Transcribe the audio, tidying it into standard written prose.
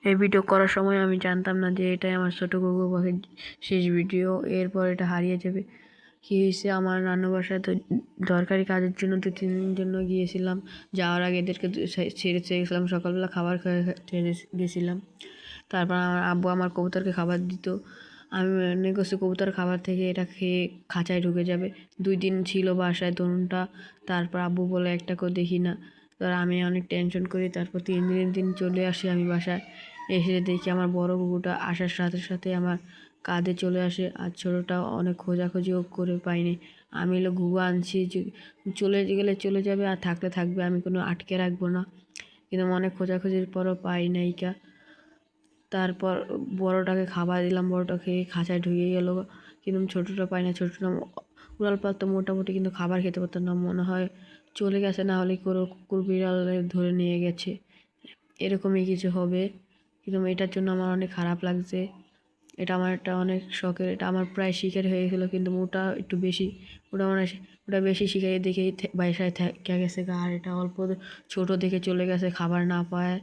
এই ভিডিও করার সময় আমি জানতাম না যে এটাই আমার ছোটো ঘুঘু পাখির শেষ ভিডিও। এরপর এটা হারিয়ে যাবে। কী হয়েছে, আমার নানু বাসায় তো দরকারি কাজের জন্য 2-3 দিনের জন্য গিয়েছিলাম। যাওয়ার আগে এদেরকে ছেড়ে গেছিলাম, সকালবেলা খাবার খেয়ে গেছিলাম। তারপর আমার আব্বু আমার কবুতরকে খাবার দিত। আমি মনে করছি কবুতর খাবার থেকে এটা খেয়ে খাঁচায় ঢুকে যাবে। 2 দিন ছিল বাসায় তরুণটা। তারপর আব্বু বলে একটা করে দেখি না। তারপর আমি অনেক টেনশন করি। তারপর 3 দিনের দিন চলে আসি আমি বাসায়। এসে দেখি আমার বড় কুকুরটা আসার সাথে সাথে আমার কাঁধে চলে আসে, আর ছোটোটা অনেক খোঁজাখুঁজিও করে পাইনি। আমি হলো ঘুঘু আনছি, চলে গেলে চলে যাবে আর থাকলে থাকবে, আমি কোনো আটকে রাখবো না। কিন্তু অনেক খোঁজাখুঁজির পরও পাই নাইকা। তারপর বড়টাকে খাবার দিলাম, বড়টা খেয়ে খাঁচায় ঢুকে গেল, কিন্তু ছোটোটা পাই না। ছোটোটা উড়াল পারতো মোটামুটি, কিন্তু খাবার খেতে পারতো না। মনে হয় চলে গেছে, না হলে কোনো কুকুর বিড়ালে ধরে নিয়ে গেছে, এরকমই কিছু হবে। কিন্তু এটার জন্য আমার অনেক খারাপ লাগছে। এটা আমার একটা অনেক শখের, এটা আমার প্রায় শিকার হয়ে গেছিলো, কিন্তু ওটা একটু বেশি, ওটা বেশি শিকারি দেখেই বাসায় থেকে গেছে। আর এটা অল্প ছোটো দেখে চলে গেছে, খাবার না পায়।